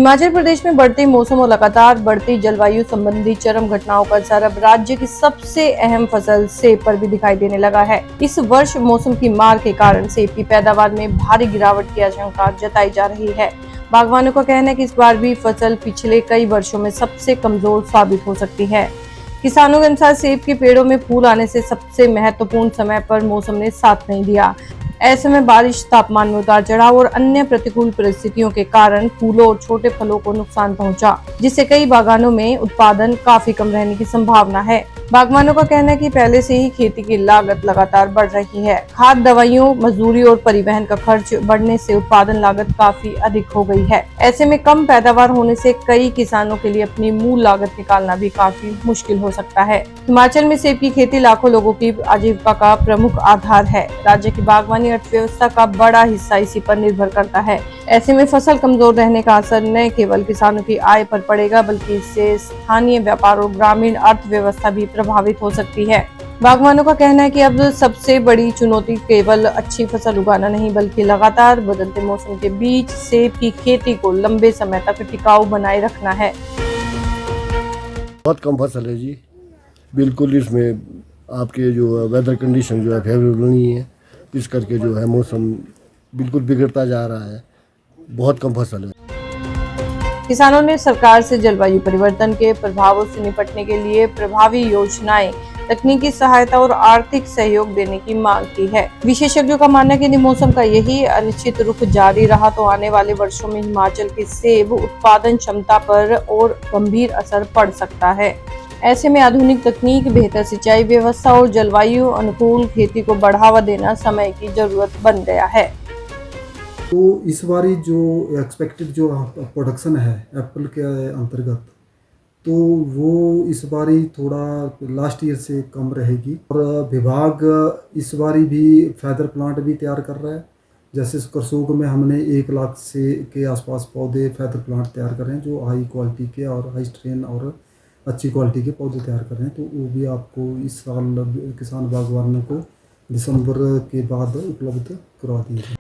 हिमाचल प्रदेश में बढ़ते मौसम और लगातार बढ़ती जलवायु संबंधी चरम घटनाओं का असर अब राज्य की सबसे अहम फसल सेब पर भी दिखाई देने लगा है। इस वर्ष मौसम की मार के कारण सेब की पैदावार में भारी गिरावट की आशंका जताई जा रही है। बागवानों का कहना है कि इस बार भी फसल पिछले कई वर्षों में सबसे कमजोर साबित हो सकती है। किसानों के अनुसार सेब के पेड़ों में फूल आने से सबसे महत्वपूर्ण समय पर मौसम ने साथ नहीं दिया। ऐसे में बारिश, तापमान में उतार चढ़ाव और अन्य प्रतिकूल परिस्थितियों के कारण फूलों और छोटे फलों को नुकसान पहुंचा, जिससे कई बागानों में उत्पादन काफी कम रहने की संभावना है। बागवानों का कहना है कि पहले से ही खेती की लागत लगातार बढ़ रही है। खाद, दवाइयों, मजदूरी और परिवहन का खर्च बढ़ने से उत्पादन लागत काफी अधिक हो गई है। ऐसे में कम पैदावार होने से कई किसानों के लिए अपनी मूल लागत निकालना भी काफी मुश्किल हो सकता है। हिमाचल में सेब की खेती लाखों लोगों की आजीविका का प्रमुख आधार है। राज्य की बागवानी अर्थव्यवस्था का बड़ा हिस्सा इसी पर निर्भर करता है। ऐसे में फसल कमजोर रहने का असर न केवल किसानों की आय पर पड़ेगा, बल्कि इससे स्थानीय व्यापार और ग्रामीण अर्थव्यवस्था भी प्रभावित हो सकती है। बागवानों का कहना है कि अब सबसे बड़ी चुनौती केवल अच्छी फसल उगाना नहीं, बल्कि लगातार बदलते मौसम के बीच सेब की खेती को लंबे समय तक टिकाऊ बनाए रखना है। बहुत कम फसल है जी, बिल्कुल। इसमें आपके जो वेदर कंडीशन जो है फेवरेबल नहीं है, इस करके जो है मौसम बिल्कुल बिगड़ता जा रहा है। बहुत कम फसल है। किसानों ने सरकार से जलवायु परिवर्तन के प्रभावों से निपटने के लिए प्रभावी योजनाएं, तकनीकी सहायता और आर्थिक सहयोग देने की मांग की है। विशेषज्ञों का मानना है कि यदि मौसम का यही अनिश्चित रुख जारी रहा तो आने वाले वर्षों में हिमाचल की सेब उत्पादन क्षमता पर और गंभीर असर पड़ सकता है। ऐसे में आधुनिक तकनीक, बेहतर सिंचाई व्यवस्था और जलवायु अनुकूल खेती को बढ़ावा देना समय की जरूरत बन गया है। तो इस बारी जो एक्सपेक्टेड जो प्रोडक्शन है एप्पल के अंतर्गत, तो वो इस बारी थोड़ा लास्ट ईयर से कम रहेगी। और विभाग इस बारी भी फैदर प्लांट भी तैयार कर रहा है। जैसे करसोग में हमने 1 लाख से के आसपास पौधे फैदर प्लांट तैयार कर रहे हैं, जो हाई क्वालिटी के और हाई स्ट्रेन और अच्छी क्वालिटी के पौधे तैयार कर रहे हैं। तो वो भी आपको इस साल किसान बागवानों को दिसंबर के बाद उपलब्ध करवा दिए।